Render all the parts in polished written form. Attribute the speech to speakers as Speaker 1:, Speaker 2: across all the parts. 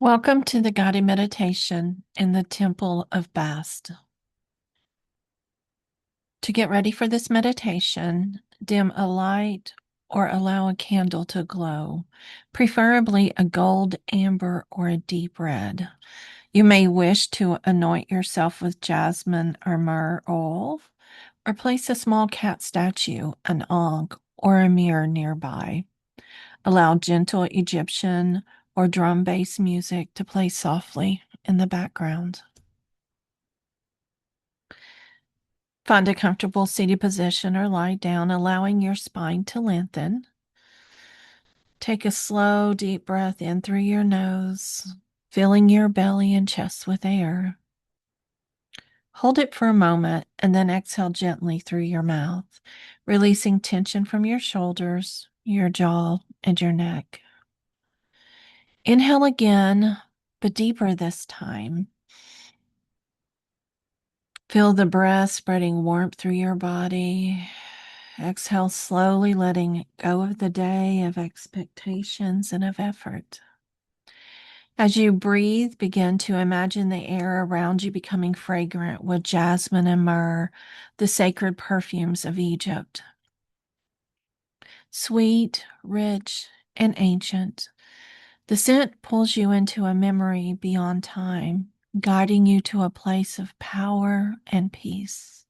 Speaker 1: Welcome to the guided meditation in the Temple of Bast. To get ready for this meditation, dim a light or allow a candle to glow, preferably a gold, amber, or a deep red. You may wish to anoint yourself with jasmine or myrrh oil, or place a small cat statue, an ankh, or a mirror nearby. Allow gentle Egyptian or drum bass music to play softly in the background. Find a comfortable seated position or lie down, allowing your spine to lengthen. Take a slow, deep breath in through your nose, filling your belly and chest with air. Hold it for a moment and then exhale gently through your mouth, releasing tension from your shoulders, your jaw, and your neck. Inhale again, but deeper this time. Feel the breath spreading warmth through your body. Exhale slowly, letting go of the day, of expectations, and of effort. As you breathe, begin to imagine the air around you becoming fragrant with jasmine and myrrh, the sacred perfumes of Egypt. Sweet, rich, and ancient, the scent pulls you into a memory beyond time, guiding you to a place of power and peace.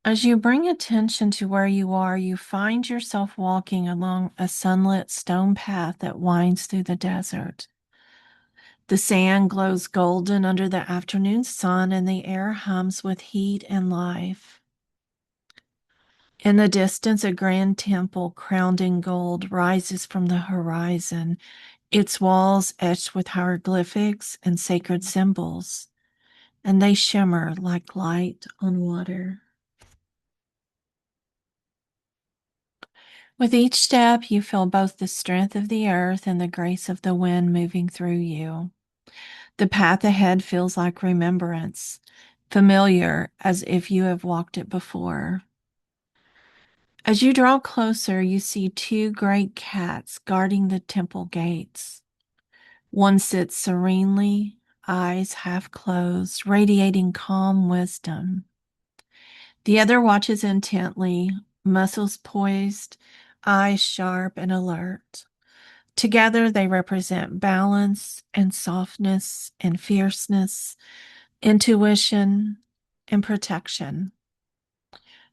Speaker 1: As you bring attention to where you are, you find yourself walking along a sunlit stone path that winds through the desert. The sand glows golden under the afternoon sun, and the air hums with heat and life. In the distance, a grand temple crowned in gold rises from the horizon, its walls etched with hieroglyphics and sacred symbols, and they shimmer like light on water. With each step, you feel both the strength of the earth and the grace of the wind moving through you. The path ahead feels like remembrance, familiar as if you have walked it before. As you draw closer, you see two great cats guarding the temple gates. One sits serenely, eyes half closed, radiating calm wisdom. The other watches intently, muscles poised, eyes sharp and alert. Together, they represent balance and softness and fierceness, intuition and protection.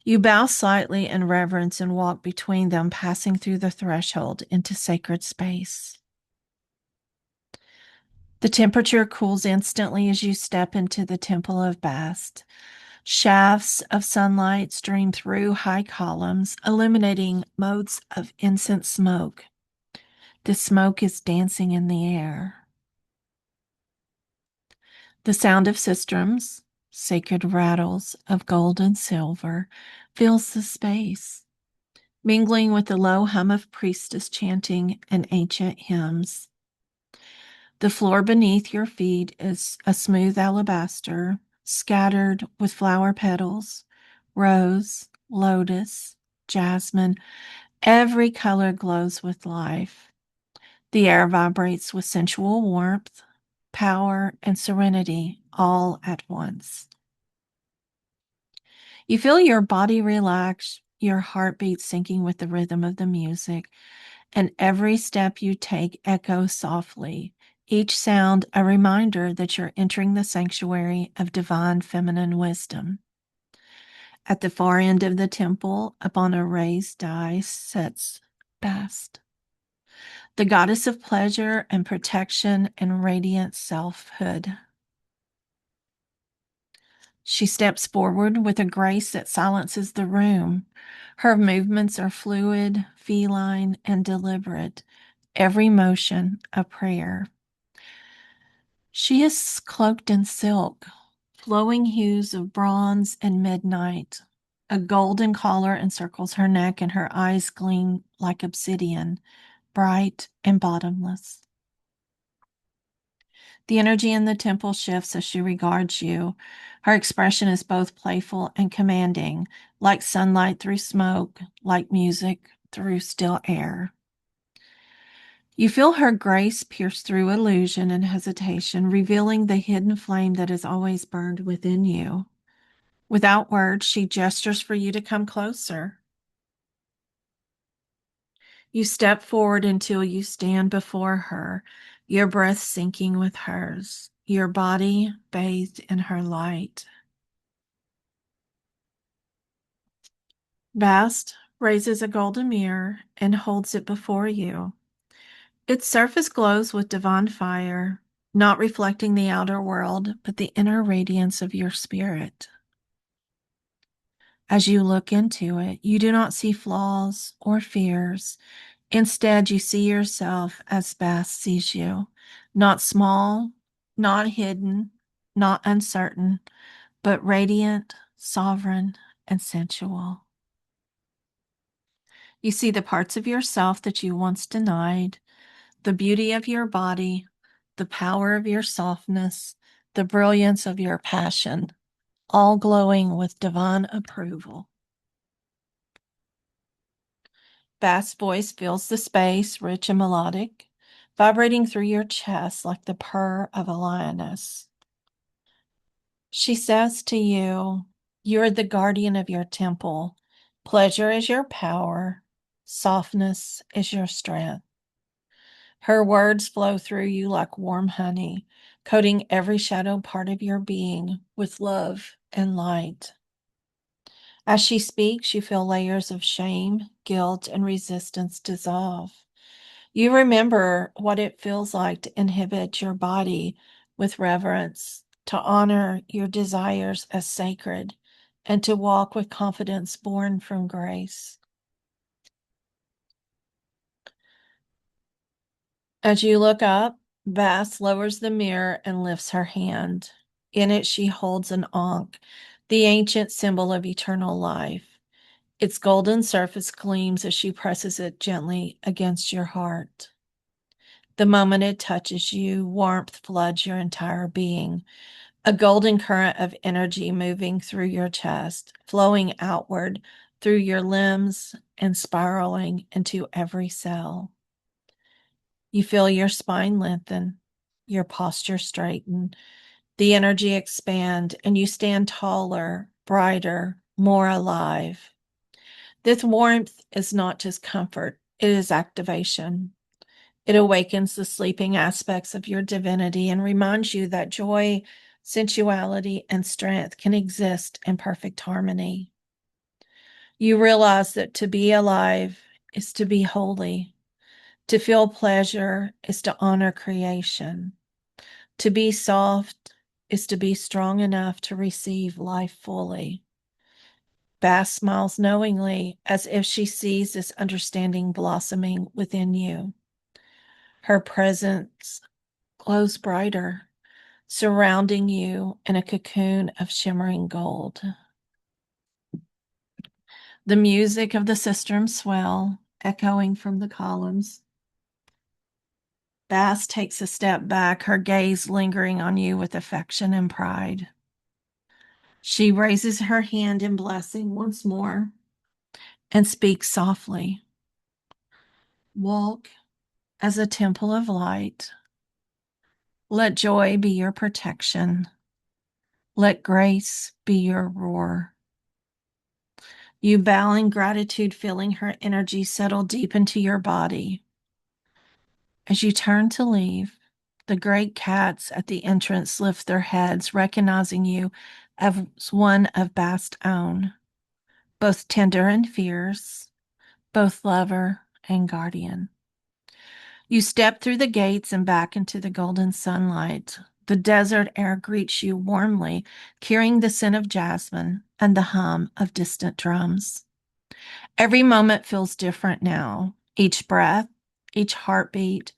Speaker 1: You bow slightly in reverence and walk between them, passing through the threshold into sacred space. The temperature cools instantly as you step into the Temple of Bast. Shafts of sunlight stream through high columns, illuminating motes of incense smoke. The smoke is dancing in the air. The sound of sistrums, sacred rattles of gold and silver, fills the space, mingling with the low hum of priestess chanting and ancient hymns. The floor beneath your feet is a smooth alabaster, scattered with flower petals, rose, lotus, jasmine. Every color glows with life. The air vibrates with sensual warmth, power, and serenity all at once. You feel your body relax, your heartbeat syncing with the rhythm of the music, and every step you take echoes softly, each sound a reminder that you're entering the sanctuary of divine feminine wisdom. At the far end of the temple, upon a raised dais, sits Bast, the goddess of pleasure and protection and radiant selfhood. She steps forward with a grace that silences the room. Her movements are fluid, feline, and deliberate, every motion a prayer. She is cloaked in silk, flowing hues of bronze and midnight. A golden collar encircles her neck, and her eyes gleam like obsidian, bright and bottomless. The energy in the temple shifts as she regards you. Her expression is both playful and commanding, like sunlight through smoke, like music through still air. You feel her grace pierce through illusion and hesitation, revealing the hidden flame that has always burned within you. Without words, she gestures for you to come closer. You step forward until you stand before her, your breath sinking with hers, your body bathed in her light. Bast raises a golden mirror and holds it before you. Its surface glows with divine fire, not reflecting the outer world, but the inner radiance of your spirit. As you look into it, you do not see flaws or fears. Instead, you see yourself as Bast sees you, not small, not hidden, not uncertain, but radiant, sovereign, and sensual. You see the parts of yourself that you once denied, the beauty of your body, the power of your softness, the brilliance of your passion, all glowing with divine approval. Bast's voice fills the space, rich and melodic, vibrating through your chest like the purr of a lioness. She says to you, "You are the guardian of your temple. Pleasure is your power. Softness is your strength." Her words flow through you like warm honey, coating every shadow part of your being with love and light. As she speaks, you feel layers of shame, guilt, and resistance dissolve. You remember what it feels like to inhabit your body with reverence, to honor your desires as sacred, and to walk with confidence born from grace. As you look up, Vass lowers the mirror and lifts her hand. In it, she holds an ankh, the ancient symbol of eternal life. Its golden surface gleams as she presses it gently against your heart. The moment it touches you, warmth floods your entire being, a golden current of energy moving through your chest, flowing outward through your limbs and spiraling into every cell. You feel your spine lengthen, your posture straighten, the energy expand, and you stand taller, brighter, more alive. This warmth is not just comfort, it is activation. It awakens the sleeping aspects of your divinity and reminds you that joy, sensuality, and strength can exist in perfect harmony. You realize that to be alive is to be holy. To feel pleasure is to honor creation. To be soft is to be strong enough to receive life fully. Bass smiles knowingly as if she sees this understanding blossoming within you. Her presence glows brighter, surrounding you in a cocoon of shimmering gold. The music of the sistrum swell, echoing from the columns. Bass takes a step back, her gaze lingering on you with affection and pride. She raises her hand in blessing once more and speaks softly. Walk as a temple of light. Let joy be your protection. Let grace be your roar. You bow in gratitude, feeling her energy settle deep into your body. As you turn to leave, the great cats at the entrance lift their heads, recognizing you as one of Bast's own, both tender and fierce, both lover and guardian. You step through the gates and back into the golden sunlight. The desert air greets you warmly, carrying the scent of jasmine and the hum of distant drums. Every moment feels different now. Each breath, each heartbeat,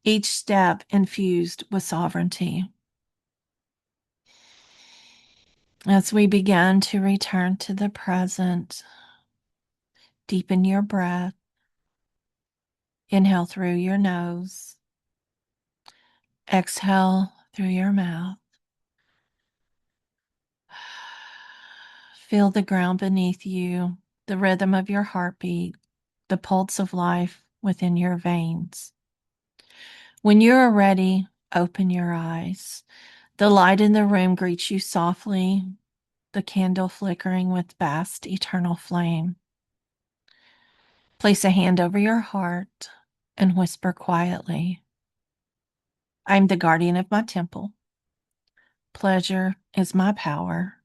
Speaker 1: each step infused with sovereignty. As we begin to return to the present, deepen your breath. Inhale through your nose. Exhale through your mouth. Feel the ground beneath you, the rhythm of your heartbeat, the pulse of life within your veins. When you are ready, open your eyes. The light in the room greets you softly, the candle flickering with vast eternal flame. Place a hand over your heart and whisper quietly, I'm the guardian of my temple. Pleasure is my power.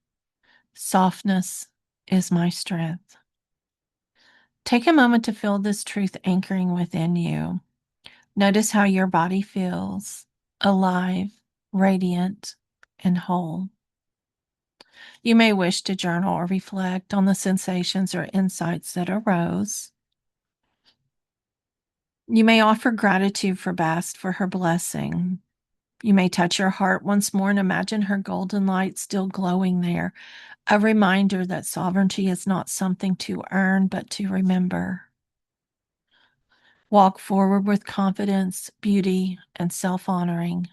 Speaker 1: Softness is my strength. Take a moment to feel this truth anchoring within you. Notice how your body feels, alive, radiant, and whole. You may wish to journal or reflect on the sensations or insights that arose. You may offer gratitude for Bast for her blessing. You may touch your heart once more and imagine her golden light still glowing there, a reminder that sovereignty is not something to earn, but to remember. Walk forward with confidence, beauty, and self-honoring.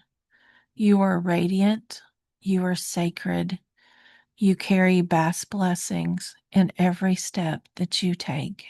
Speaker 1: You are radiant. You are sacred. You carry Bast blessings in every step that you take.